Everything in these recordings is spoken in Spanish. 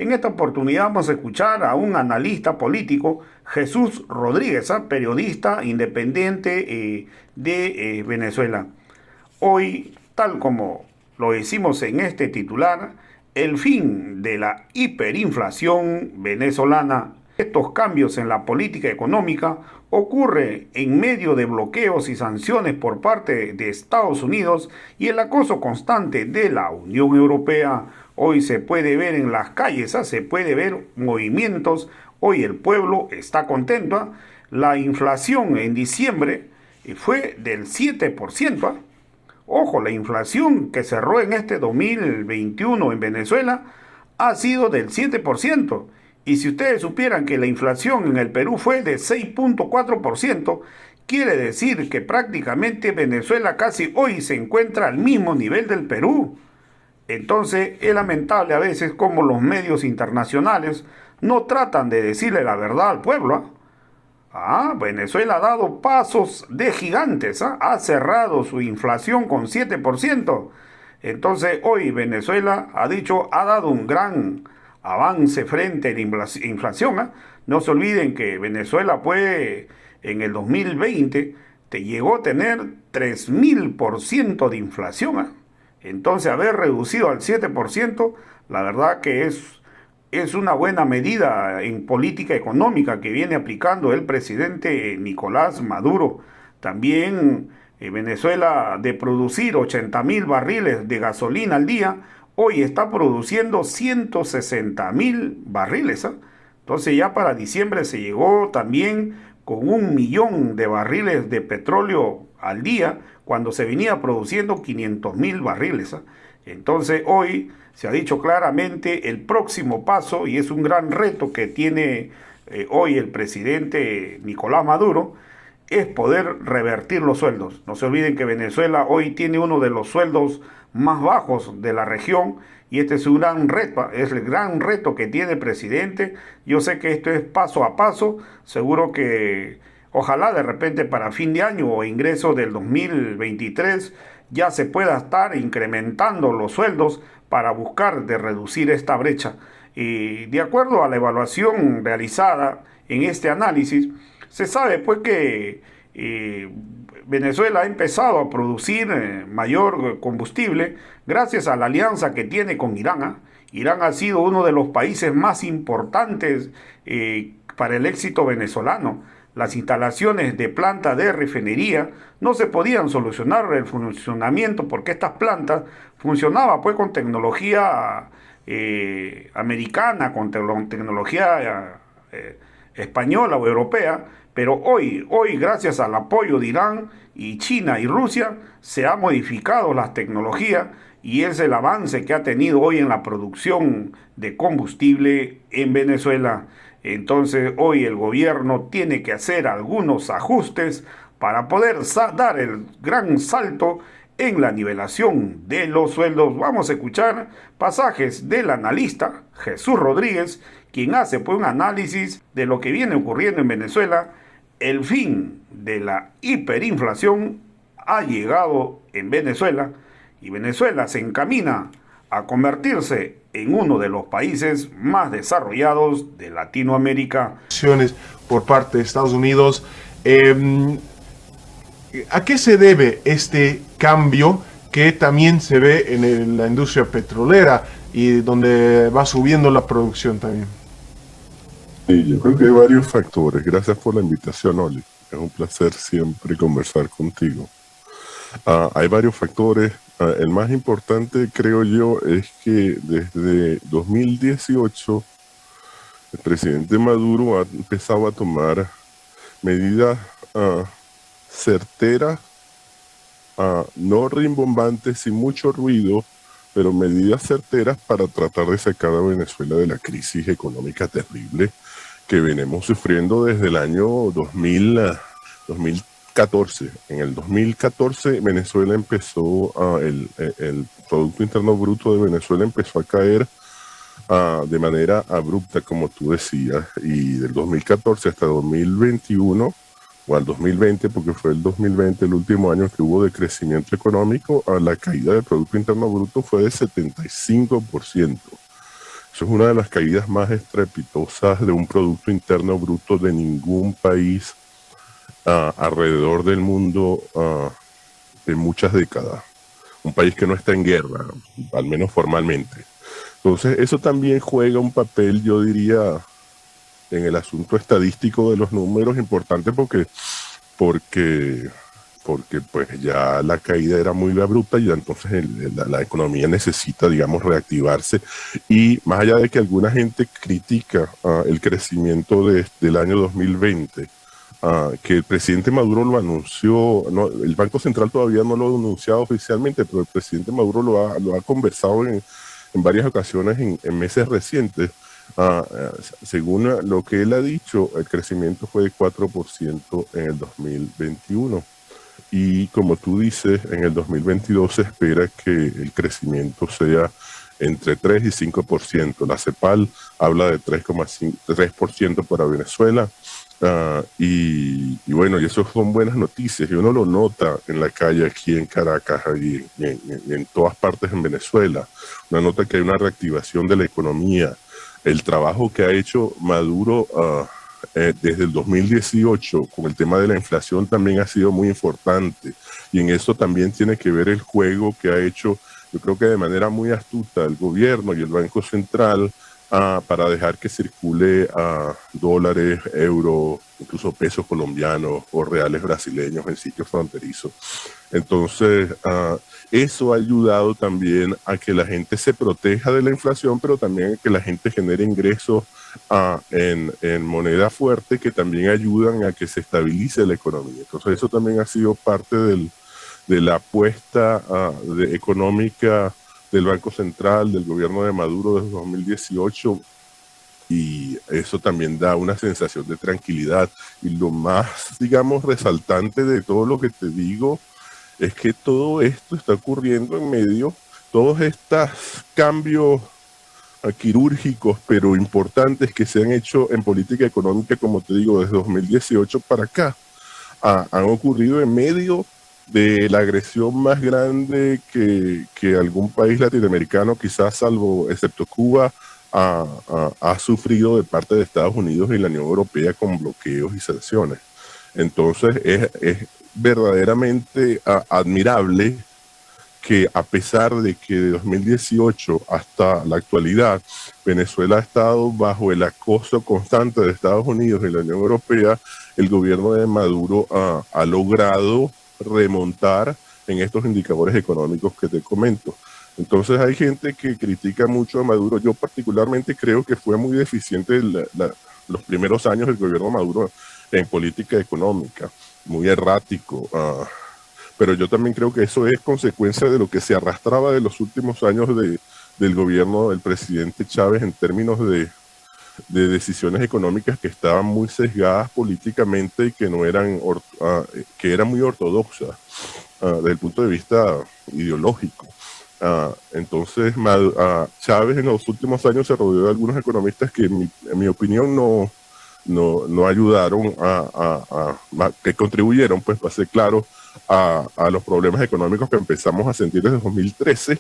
En esta oportunidad vamos a escuchar a un analista político, Jesús Rodríguez, periodista independiente de Venezuela. Hoy, tal como lo decimos en este titular, el fin de la hiperinflación venezolana. Estos cambios en la política económica ocurre en medio de bloqueos y sanciones por parte de Estados Unidos y el acoso constante de la Unión Europea. Hoy se puede ver en las calles, se puede ver movimientos. Hoy el pueblo está contento. La inflación en diciembre fue del 7%. Ojo, la inflación que cerró en este 2021 en Venezuela ha sido del 7%. Y si ustedes supieran que la inflación en el Perú fue de 6.4%, quiere decir que prácticamente Venezuela casi hoy se encuentra al mismo nivel del Perú. Entonces es lamentable a veces cómo los medios internacionales no tratan de decirle la verdad al pueblo. Venezuela ha dado pasos de gigantes, ha cerrado su inflación con 7%. Entonces hoy Venezuela ha dado un gran avance frente a la inflación. No se olviden que Venezuela fue en el 2020, te llegó a tener 3000% de inflación. Entonces haber reducido al 7%, la verdad que es una buena medida en política económica que viene aplicando el presidente Nicolás Maduro. También Venezuela, de producir 80.000 barriles de gasolina al día, hoy está produciendo 160.000 barriles. Entonces ya para diciembre se llegó también con 1 millón de barriles de petróleo al día, cuando se venía produciendo 500.000 barriles. Entonces hoy se ha dicho claramente el próximo paso, y es un gran reto que tiene hoy el presidente Nicolás Maduro, es poder revertir los sueldos. No se olviden que Venezuela hoy tiene uno de los sueldos más bajos de la región, y este es un gran reto, es el gran reto que tiene el presidente. Yo sé que esto es paso a paso, seguro que ojalá de repente para fin de año o ingreso del 2023 ya se pueda estar incrementando los sueldos para buscar de reducir esta brecha. Y de acuerdo a la evaluación realizada en este análisis, se sabe pues que Venezuela ha empezado a producir mayor combustible gracias a la alianza que tiene con Irán. Irán ha sido uno de los países más importantes para el éxito venezolano. Las instalaciones de planta de refinería no se podían solucionar el funcionamiento porque estas plantas funcionaban pues con tecnología americana, con tecnología española o europea, pero hoy gracias al apoyo de Irán y China y Rusia se ha modificado las tecnologías, y es el avance que ha tenido hoy en la producción de combustible en Venezuela. Entonces hoy el gobierno tiene que hacer algunos ajustes para poder dar el gran salto en la nivelación de los sueldos. Vamos a escuchar pasajes del analista Jesús Rodríguez, quien hace pues un análisis de lo que viene ocurriendo en Venezuela. El fin de la hiperinflación ha llegado en Venezuela, y Venezuela se encamina a convertirse en uno de los países más desarrollados de Latinoamérica. Por parte de Estados Unidos. ¿A qué se debe este cambio que también se ve en la industria petrolera y donde va subiendo la producción también? Sí, yo creo que hay varios factores. Gracias por la invitación, Oli. Es un placer siempre conversar contigo. Hay varios factores. El más importante, creo yo, es que desde 2018 el presidente Maduro ha empezado a tomar medidas certeras, no rimbombantes, sin mucho ruido, pero medidas certeras para tratar de sacar a Venezuela de la crisis económica terrible que venimos sufriendo desde el año 2014. En el 2014 Venezuela empezó, el Producto Interno Bruto de Venezuela empezó a caer de manera abrupta, como tú decías, y del 2014 hasta 2021, o al 2020, porque fue el 2020 el último año que hubo de crecimiento económico, la caída del Producto Interno Bruto fue de 75%. Eso es una de las caídas más estrepitosas de un Producto Interno Bruto de ningún país alrededor del mundo en muchas décadas. Un país que no está en guerra, al menos formalmente. Entonces, eso también juega un papel, yo diría, en el asunto estadístico de los números importante porque pues ya la caída era muy abrupta y entonces la economía necesita, digamos, reactivarse. Y más allá de que alguna gente critica el crecimiento del año 2020, que el presidente Maduro lo anunció, no, el Banco Central todavía no lo ha anunciado oficialmente, pero el presidente Maduro lo ha conversado en varias ocasiones en meses recientes. Según lo que él ha dicho, el crecimiento fue de 4% en el 2021. Y como tú dices, en el 2022 se espera que el crecimiento sea entre 3 y 5%. La CEPAL habla de 3% para Venezuela. Y bueno, y eso son buenas noticias. Y uno lo nota en la calle aquí en Caracas y en todas partes en Venezuela. Uno nota que hay una reactivación de la economía. El trabajo que ha hecho Maduro desde el 2018 con el tema de la inflación también ha sido muy importante, y en eso también tiene que ver el juego que ha hecho, yo creo que de manera muy astuta, el gobierno y el Banco Central para dejar que circule dólares, euros, incluso pesos colombianos o reales brasileños en sitios fronterizos. Entonces, eso ha ayudado también a que la gente se proteja de la inflación, pero también a que la gente genere ingresos en moneda fuerte que también ayudan a que se estabilice la economía. Entonces eso también ha sido parte de la apuesta económica del Banco Central, del gobierno de Maduro desde 2018, y eso también da una sensación de tranquilidad. Y lo más, digamos, resaltante de todo lo que te digo es que todo esto está ocurriendo en medio, todos estos cambios quirúrgicos pero importantes que se han hecho en política económica, como te digo, desde 2018 para acá, han ocurrido en medio de la agresión más grande que algún país latinoamericano, quizás salvo, excepto Cuba, ha sufrido de parte de Estados Unidos y la Unión Europea con bloqueos y sanciones. Entonces es verdaderamente admirable que, a pesar de que de 2018 hasta la actualidad Venezuela ha estado bajo el acoso constante de Estados Unidos y la Unión Europea, el gobierno de Maduro ha logrado remontar en estos indicadores económicos que te comento. Entonces hay gente que critica mucho a Maduro. Yo particularmente creo que fue muy deficiente los primeros años del gobierno de Maduro en política económica, muy errático. Pero yo también creo que eso es consecuencia de lo que se arrastraba de los últimos años del gobierno del presidente Chávez en términos de decisiones económicas que estaban muy sesgadas políticamente y que no eran que eran muy ortodoxas desde el punto de vista ideológico. Entonces Chávez en los últimos años se rodeó de algunos economistas que en mi opinión no ayudaron que contribuyeron, pues, para ser claro, a los problemas económicos que empezamos a sentir desde 2013.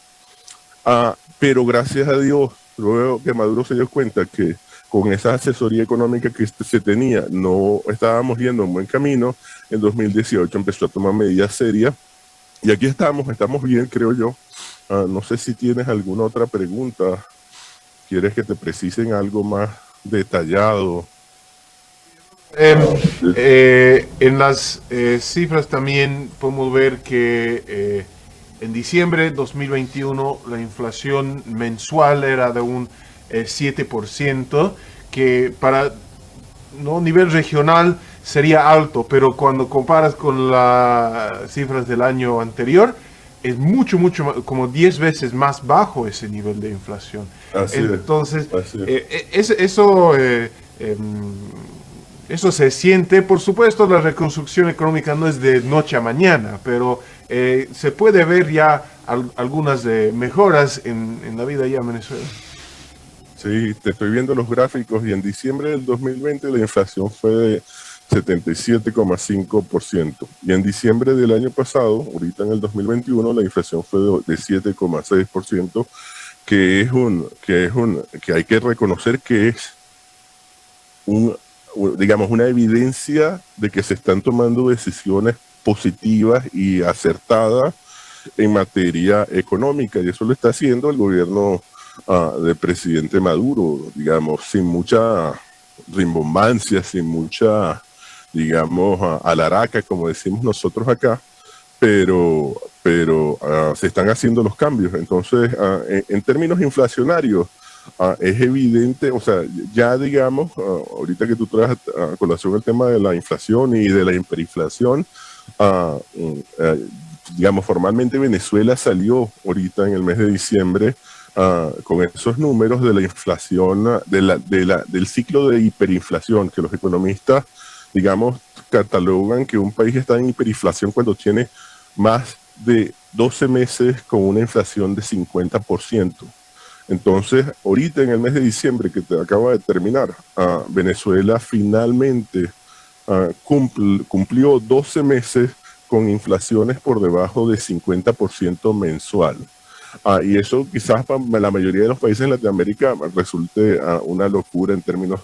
Pero gracias a Dios, luego que Maduro se dio cuenta que con esa asesoría económica que se tenía no estábamos yendo en buen camino, en 2018 empezó a tomar medidas serias y aquí estamos bien, creo yo. No sé si tienes alguna otra pregunta, quieres que te precisen algo más detallado. En las cifras también podemos ver que en diciembre de 2021 la inflación mensual era de un 7%, que para nivel regional sería alto, pero cuando comparas con las cifras del año anterior, es mucho, como 10 veces más bajo ese nivel de inflación. Entonces, eso se siente. Por supuesto, la reconstrucción económica no es de noche a mañana, pero se puede ver ya algunas mejoras en la vida allá en Venezuela. Sí, te estoy viendo los gráficos y en diciembre del 2020 la inflación fue de 77,5%. Y en diciembre del año pasado, ahorita en el 2021, la inflación fue de 7,6%, que hay que reconocer que es digamos, una evidencia de que se están tomando decisiones positivas y acertadas en materia económica, y eso lo está haciendo el gobierno del presidente Maduro, digamos, sin mucha rimbombancia, sin mucha, digamos, alaraca, como decimos nosotros acá, pero se están haciendo los cambios. Entonces, en términos inflacionarios, es evidente, o sea, ya digamos, ahorita que tú traes a colación el tema de la inflación y de la hiperinflación, digamos, formalmente Venezuela salió ahorita en el mes de diciembre con esos números de la inflación, del ciclo de hiperinflación, que los economistas, digamos, catalogan que un país está en hiperinflación cuando tiene más de 12 meses con una inflación de 50%. Entonces, ahorita en el mes de diciembre que te acaba de terminar, Venezuela finalmente cumplió 12 meses con inflaciones por debajo de 50% mensual. Y eso quizás para la mayoría de los países en Latinoamérica resulte una locura en términos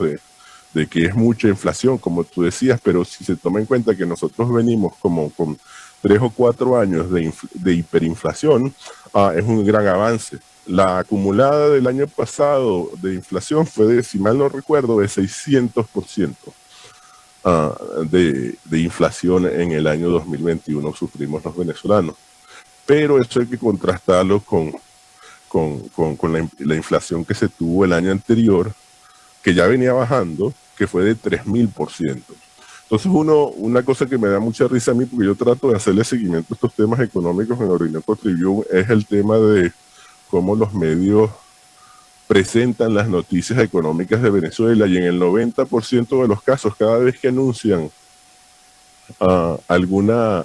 de que es mucha inflación, como tú decías, pero si se toma en cuenta que nosotros venimos como con 3 o 4 años de hiperinflación, es un gran avance. La acumulada del año pasado de inflación fue de, si mal no recuerdo, de 600% de inflación en el año 2021 sufrimos los venezolanos. Pero eso hay que contrastarlo con la inflación que se tuvo el año anterior, que ya venía bajando, que fue de 3000%. Entonces una cosa que me da mucha risa a mí, porque yo trato de hacerle seguimiento a estos temas económicos en Orinoco Tribune, es el tema de cómo los medios presentan las noticias económicas de Venezuela, y en el 90% de los casos, cada vez que anuncian alguna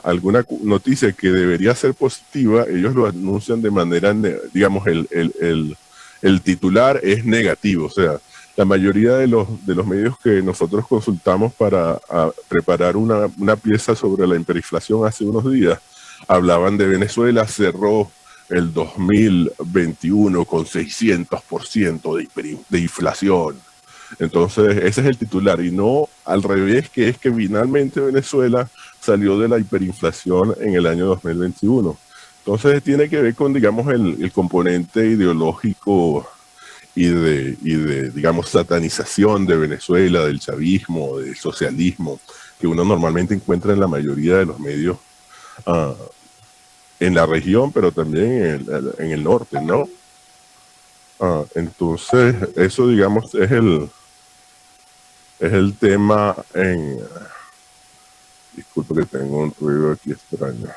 noticia que debería ser positiva, ellos lo anuncian de manera, digamos, el titular es negativo. O sea, la mayoría de los medios que nosotros consultamos para preparar una pieza sobre la hiperinflación hace unos días, hablaban de Venezuela cerró el 2021 con 600% de inflación. Entonces, ese es el titular, y no al revés, que es que finalmente Venezuela salió de la hiperinflación en el año 2021. Entonces, tiene que ver con, digamos, el componente ideológico y de, digamos, satanización de Venezuela, del chavismo, del socialismo, que uno normalmente encuentra en la mayoría de los medios en la región, pero también en el norte, ¿no? Entonces, eso, digamos, es el tema disculpa que tengo un ruido aquí extraño.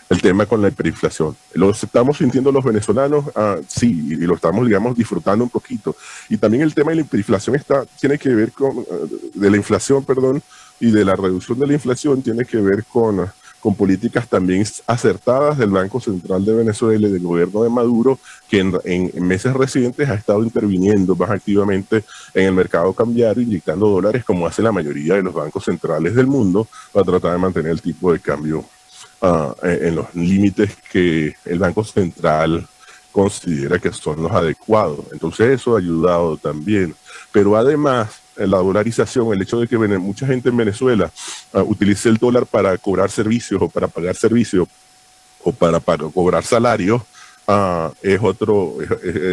El tema con la hiperinflación. Lo estamos sintiendo los venezolanos, sí, y lo estamos, digamos, disfrutando un poquito. Y también el tema de la hiperinflación tiene que ver de la inflación, perdón, y de la reducción de la inflación tiene que ver con políticas también acertadas del Banco Central de Venezuela y del gobierno de Maduro, que en meses recientes ha estado interviniendo más activamente en el mercado cambiario, inyectando dólares, como hace la mayoría de los bancos centrales del mundo, para tratar de mantener el tipo de cambio en los límites que el Banco Central considera que son los adecuados. Entonces eso ha ayudado también. Pero además, la dolarización, el hecho de que mucha gente en Venezuela utilice el dólar para cobrar servicios o para pagar servicios o para cobrar salarios, es otro,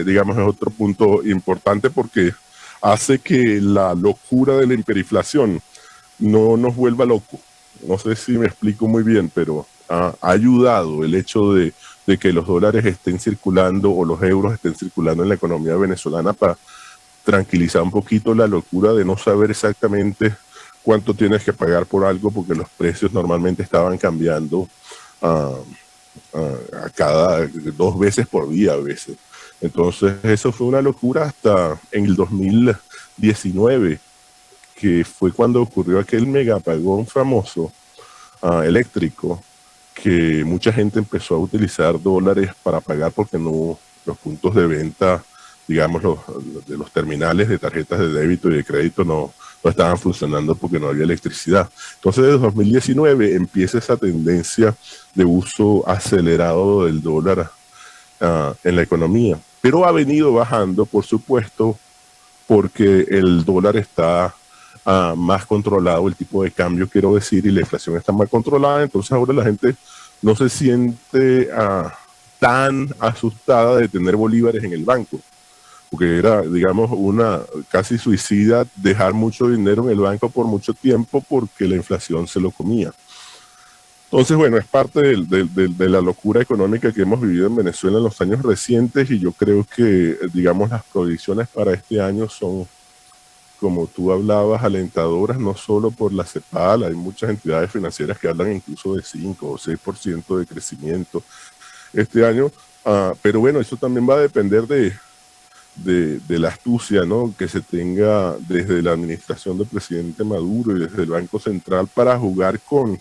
digamos, es otro punto importante, porque hace que la locura de la hiperinflación no nos vuelva locos. No sé si me explico muy bien, pero ha ayudado el hecho de que los dólares estén circulando o los euros estén circulando en la economía venezolana para tranquilizar un poquito la locura de no saber exactamente cuánto tienes que pagar por algo, porque los precios normalmente estaban cambiando a cada 2 veces por día a veces. Entonces eso fue una locura hasta en el 2019, que fue cuando ocurrió aquel mega apagón famoso eléctrico, que mucha gente empezó a utilizar dólares para pagar porque no, los puntos de venta, digamos, de los terminales de tarjetas de débito y de crédito no estaban funcionando porque no había electricidad. Entonces, desde 2019 empieza esa tendencia de uso acelerado del dólar en la economía. pero ha venido bajando, por supuesto, porque el dólar está más controlado, el tipo de cambio, quiero decir, y la inflación está más controlada. Entonces ahora la gente no se siente tan asustada de tener bolívares en el banco, porque era, digamos, una casi suicida dejar mucho dinero en el banco por mucho tiempo porque la inflación se lo comía. Entonces, bueno, es parte de la locura económica que hemos vivido en Venezuela en los años recientes, y yo creo que, digamos, las proyecciones para este año son, como tú hablabas, alentadoras, no solo por la CEPAL. Hay muchas entidades financieras que hablan incluso de 5 o 6% de crecimiento este año, pero bueno, eso también va a depender de la astucia, ¿no?, que se tenga desde la administración del presidente Maduro y desde el Banco Central para jugar con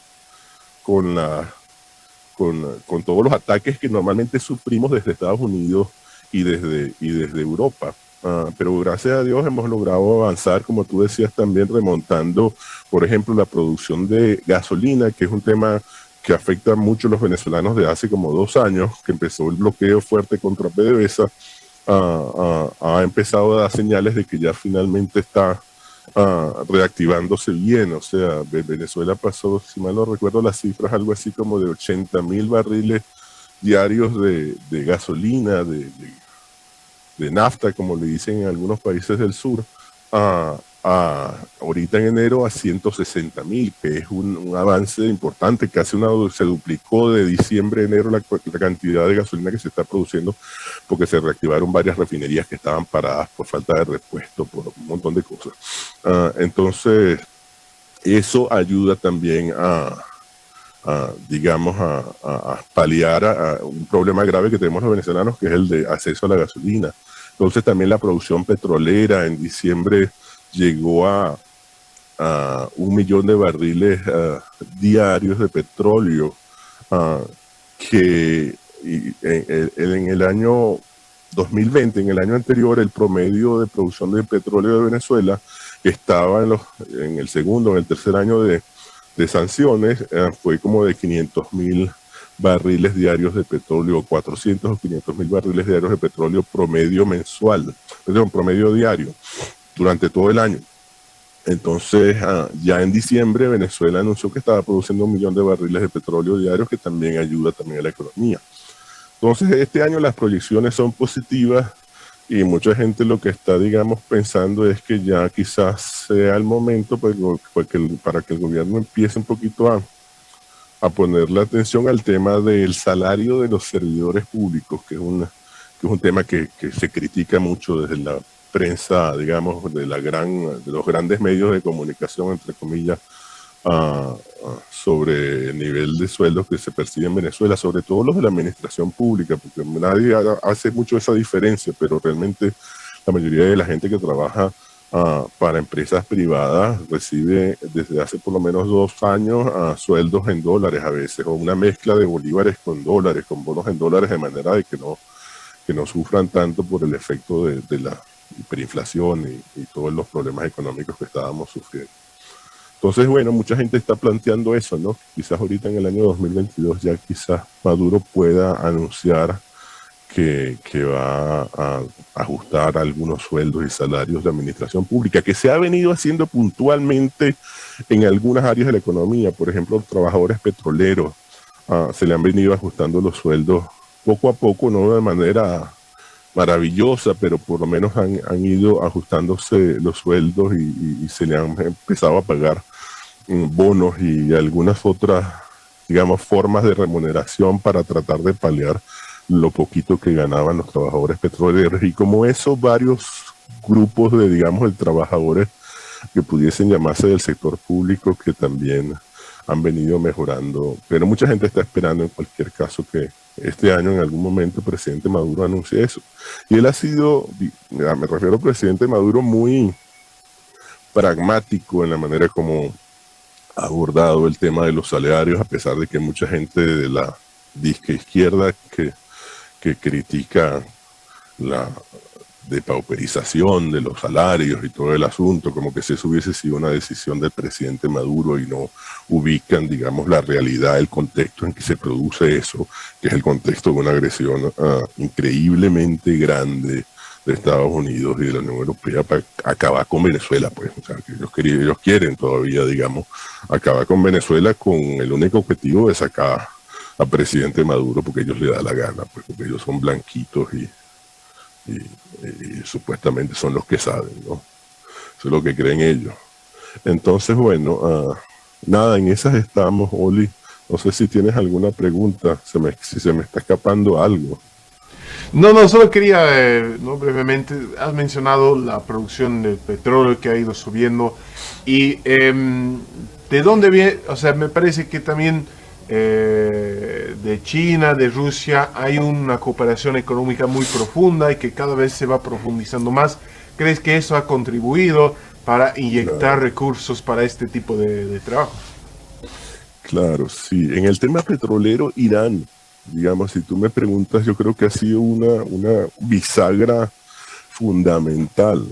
todos los ataques que normalmente sufrimos desde Estados Unidos y desde Europa. Pero gracias a Dios hemos logrado avanzar, como tú decías, también remontando, por ejemplo, la producción de gasolina, que es un tema que afecta mucho a los venezolanos de hace como 2 años, que empezó el bloqueo fuerte contra PDVSA. Ha empezado a dar señales de que ya finalmente está reactivándose bien. O sea, Venezuela pasó, si mal no recuerdo las cifras, algo así como de 80.000 barriles diarios de gasolina, de nafta, como le dicen en algunos países del sur, ahorita en enero a 160.000, que es un avance importante. Casi se duplicó de diciembre a enero la cantidad de gasolina que se está produciendo, porque se reactivaron varias refinerías que estaban paradas por falta de repuesto, por un montón de cosas. Entonces, eso ayuda también digamos, a paliar a un problema grave que tenemos los venezolanos, que es el de acceso a la gasolina. Entonces también la producción petrolera en diciembre llegó a 1 millón de barriles diarios de petróleo, que en el año 2020, en el año anterior, el promedio de producción de petróleo de Venezuela, que estaba en el segundo, en el tercer año de sanciones, fue como de 500.000 barriles diarios de petróleo, 400 o 500.000 barriles diarios de petróleo promedio mensual, perdón, promedio diario, durante todo el año. Entonces, ya en diciembre, Venezuela anunció que estaba produciendo 1 millón de barriles de petróleo diarios, que también ayuda también a la economía. Entonces, este año las proyecciones son positivas, y mucha gente lo que está, digamos, pensando es que ya quizás sea el momento para que el gobierno empiece un poquito a ponerle atención al tema del salario de los servidores públicos, que es un tema que se critica mucho desde la prensa, digamos, de los grandes medios de comunicación, entre comillas, sobre el nivel de sueldos que se percibe en Venezuela, sobre todo los de la administración pública, porque nadie hace mucho esa diferencia, pero realmente la mayoría de la gente que trabaja para empresas privadas recibe desde hace por lo menos 2 años sueldos en dólares a veces, o una mezcla de bolívares con dólares, con bonos en dólares, de manera de que no sufran tanto por el efecto de la hiperinflación y todos los problemas económicos que estábamos sufriendo. Entonces, bueno, mucha gente está planteando eso, ¿no? Quizás ahorita en el año 2022 ya quizás Maduro pueda anunciar que va a ajustar algunos sueldos y salarios de administración pública, que se ha venido haciendo puntualmente en algunas áreas de la economía. Por ejemplo, los trabajadores petroleros se le han venido ajustando los sueldos poco a poco, no de manera maravillosa, pero por lo menos han ido ajustándose los sueldos y se le han empezado a pagar bonos y algunas otras, digamos, formas de remuneración para tratar de paliar lo poquito que ganaban los trabajadores petroleros. Y como eso, varios grupos de trabajadores que pudiesen llamarse del sector público, que también han venido mejorando. Pero mucha gente está esperando en cualquier caso que este año en algún momento el presidente Maduro anuncie eso. Y él ha sido, me refiero al presidente Maduro, muy pragmático en la manera como ha abordado el tema de los salarios, a pesar de que mucha gente de la disque izquierda que critica de pauperización de los salarios y todo el asunto, como que si eso hubiese sido una decisión del presidente Maduro y no ubican, digamos, la realidad, el contexto en que se produce eso, que es el contexto de una agresión increíblemente grande de Estados Unidos y de la Unión Europea para acabar con Venezuela, pues, o sea, que ellos quieren todavía, digamos, acabar con Venezuela con el único objetivo de sacar al presidente Maduro porque ellos le da la gana, pues, porque ellos son blanquitos y supuestamente son los que saben, ¿no? Eso es lo que creen ellos. Entonces, bueno, nada, en esas estamos, Oli. No sé si tienes alguna pregunta, si se me está escapando algo. No, solo quería, no, brevemente, has mencionado la producción de petróleo que ha ido subiendo y de dónde viene, o sea, me parece que también de China, de Rusia, hay una cooperación económica muy profunda y que cada vez se va profundizando más. ¿Crees que eso ha contribuido para inyectar recursos para este tipo de trabajo? Claro, sí. En el tema petrolero, Irán, digamos, si tú me preguntas, yo creo que ha sido una bisagra fundamental.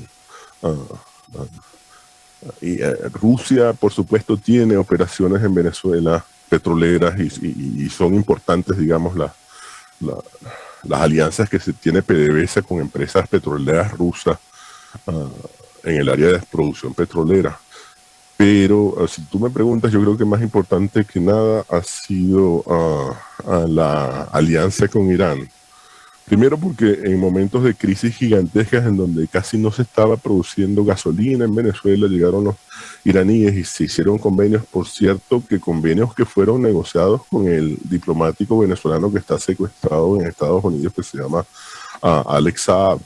Ah, Rusia, por supuesto, tiene operaciones en Venezuela petroleras y son importantes, digamos, las alianzas que se tiene PDVSA con empresas petroleras rusas en el área de producción petrolera. Pero si tú me preguntas, yo creo que más importante que nada ha sido la alianza con Irán. Primero porque en momentos de crisis gigantescas en donde casi no se estaba produciendo gasolina en Venezuela, llegaron los iraníes y se hicieron convenios, por cierto, que convenios que fueron negociados con el diplomático venezolano que está secuestrado en Estados Unidos, que se llama Alex Saab.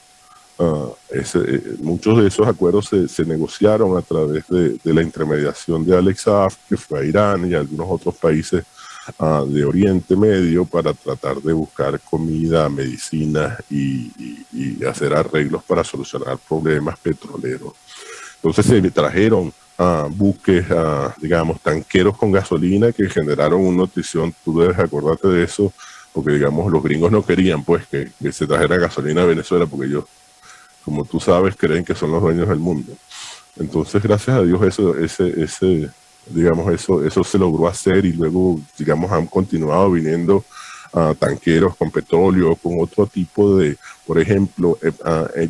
Muchos de esos acuerdos se negociaron a través de la intermediación de Alex Saab, que fue a Irán y a algunos otros países de Oriente Medio para tratar de buscar comida, medicina y hacer arreglos para solucionar problemas petroleros. Entonces se trajeron buques, digamos, tanqueros con gasolina que generaron una notición, tú debes acordarte de eso, porque digamos los gringos no querían pues que se trajera gasolina a Venezuela porque ellos, como tú sabes, creen que son los dueños del mundo. Entonces, gracias a Dios, eso se logró hacer y luego, digamos, han continuado viniendo tanqueros con petróleo, con otro tipo de, por ejemplo,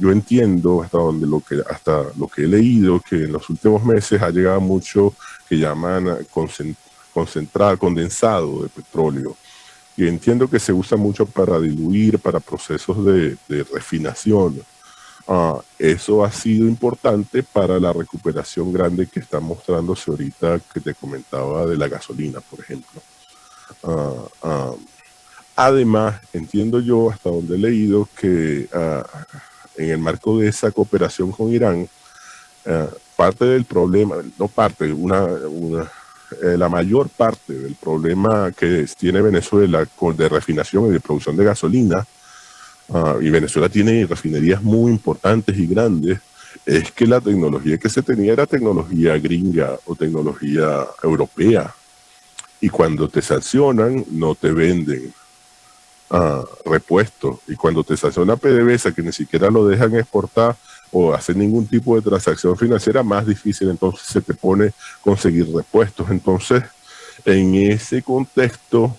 yo entiendo hasta lo que he leído, que en los últimos meses ha llegado mucho que llaman condensado de petróleo. Y entiendo que se usa mucho para diluir, para procesos de refinación. Eso ha sido importante para la recuperación grande que está mostrándose ahorita, que te comentaba de la gasolina, por ejemplo. Además, entiendo yo, hasta donde he leído, que en el marco de esa cooperación con Irán, parte del problema, no parte, la mayor parte del problema que tiene Venezuela de refinación y de producción de gasolina, y Venezuela tiene refinerías muy importantes y grandes, es que la tecnología que se tenía era tecnología gringa o tecnología europea. Y cuando te sancionan, no te venden repuestos. Y cuando te sanciona PDVSA, que ni siquiera lo dejan exportar o hacer ningún tipo de transacción financiera, más difícil entonces se te pone conseguir repuestos. Entonces, en ese contexto,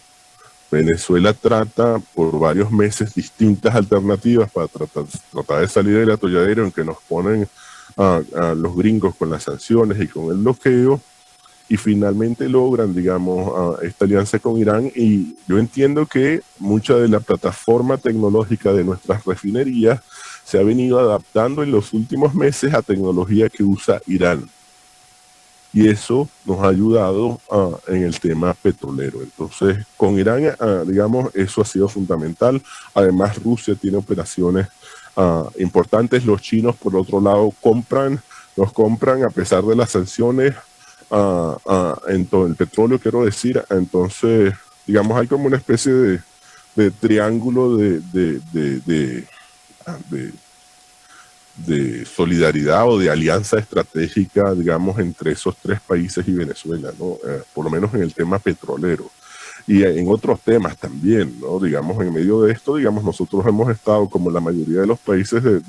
Venezuela trata por varios meses distintas alternativas para tratar de salir del atolladero en que nos ponen a los gringos con las sanciones y con el bloqueo, y finalmente logran, digamos, esta alianza con Irán. Y yo entiendo que mucha de la plataforma tecnológica de nuestras refinerías se ha venido adaptando en los últimos meses a tecnología que usa Irán. Y eso nos ha ayudado en el tema petrolero. Entonces, con Irán, digamos, eso ha sido fundamental. Además, Rusia tiene operaciones importantes. Los chinos, por otro lado, nos compran a pesar de las sanciones en todo el petróleo, quiero decir. Entonces, digamos, hay como una especie de triángulo de solidaridad o de alianza estratégica, digamos, entre esos tres países y Venezuela, ¿no? Por lo menos en el tema petrolero. y en otros temas también, ¿no? Digamos, en medio de esto, digamos, nosotros hemos estado, como la mayoría de los países de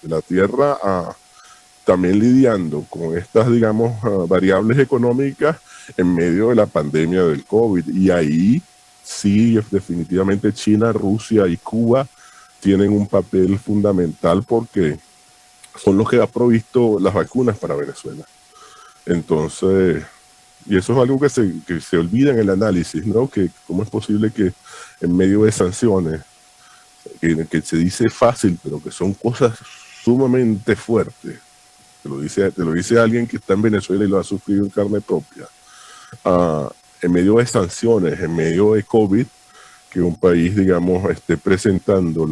la Tierra, también lidiando con estas, digamos, variables económicas en medio de la pandemia del COVID. Y ahí sí, definitivamente China, Rusia y Cuba tienen un papel fundamental porque son los que han provisto las vacunas para Venezuela. Entonces, y eso es algo que se olvida en el análisis, ¿no? Que cómo es posible que en medio de sanciones, que se dice fácil, pero que son cosas sumamente fuertes, te lo dice alguien que está en Venezuela y lo ha sufrido en carne propia, en medio de sanciones, en medio de COVID, que un país, digamos, esté presentando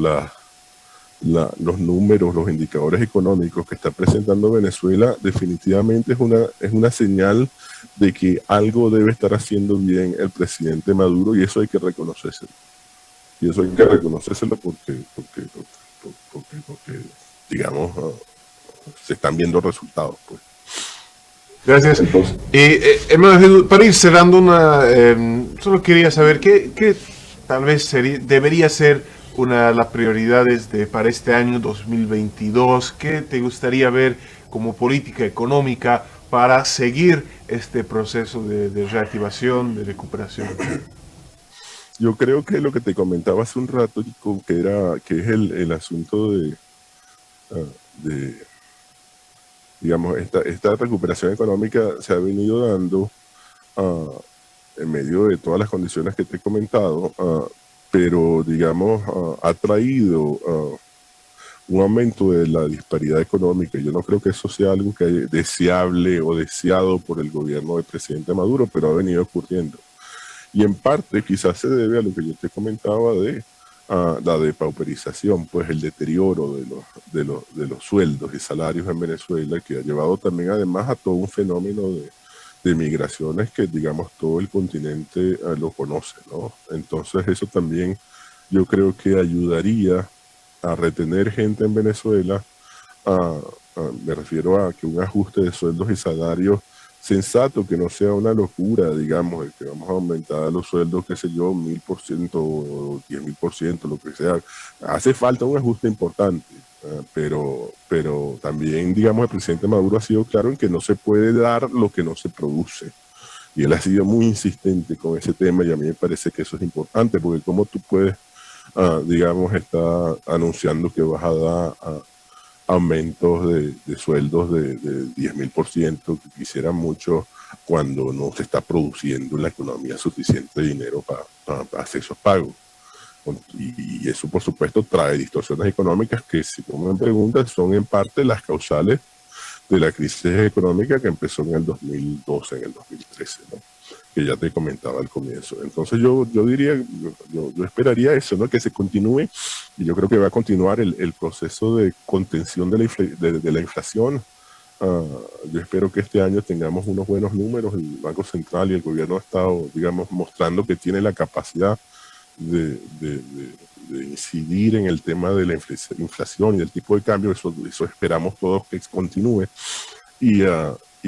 los números, los indicadores económicos que está presentando Venezuela, definitivamente es una señal de que algo debe estar haciendo bien el presidente Maduro, y eso hay que reconocérselo. Y eso hay que reconocérselo porque digamos, se están viendo resultados, pues. Gracias. Entonces, Hermano, para ir cerrando, solo quería saber qué tal vez debería ser una de las prioridades para este año 2022. ¿Qué te gustaría ver como política económica para seguir este proceso de reactivación, de recuperación? yo creo que lo que te comentaba hace un rato, Chico, que es el asunto de digamos, esta recuperación económica se ha venido dando en medio de todas las condiciones que te he comentado, pero, digamos, ha traído un aumento de la disparidad económica. Yo no creo que eso sea algo que deseable o deseado por el gobierno del presidente Maduro, pero ha venido ocurriendo. Y en parte quizás se debe a lo que yo te comentaba de la depauperización, pues el deterioro de los sueldos y salarios en Venezuela, que ha llevado también además a todo un fenómeno de migraciones que, digamos, todo el continente lo conoce, ¿no? Entonces eso también yo creo que ayudaría a retener gente en Venezuela. Me refiero a que un ajuste de sueldos y salarios sensato, que no sea una locura, digamos, que vamos a aumentar los sueldos, qué sé yo, 1000% o 10.000%, lo que sea. Hace falta un ajuste importante, pero también, digamos, el presidente Maduro ha sido claro en que no se puede dar lo que no se produce. Y él ha sido muy insistente con ese tema, y a mí me parece que eso es importante, porque como tú puedes, digamos, estar anunciando que vas a dar aumentos de sueldos de 10.000%, que quisieran mucho, cuando no se está produciendo en la economía suficiente dinero para hacer esos pagos. Y eso, por supuesto, trae distorsiones económicas que, si tú me preguntas, son en parte las causales de la crisis económica que empezó en el 2012, en el 2013, ¿no? Que ya te comentaba al comienzo. Entonces yo diría, yo esperaría eso, ¿no? Que se continúe, y yo creo que va a continuar el proceso de contención de la inflación. Yo espero que este año tengamos unos buenos números. El Banco Central y el gobierno ha estado, digamos, mostrando que tiene la capacidad de incidir en el tema de la inflación y del tipo de cambio. Eso esperamos todos que continúe,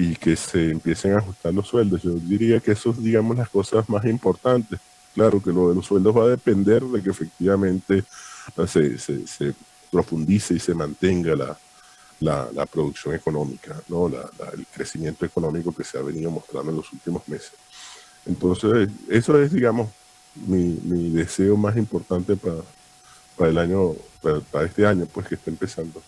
y que se empiecen a ajustar los sueldos. Yo diría que eso es, digamos, las cosas más importantes. Claro que lo de los sueldos va a depender de que efectivamente se profundice y se mantenga la producción económica, ¿no? El crecimiento económico que se ha venido mostrando en los últimos meses. Entonces, eso es, digamos, mi deseo más importante para el año, para este año, pues, que está empezando.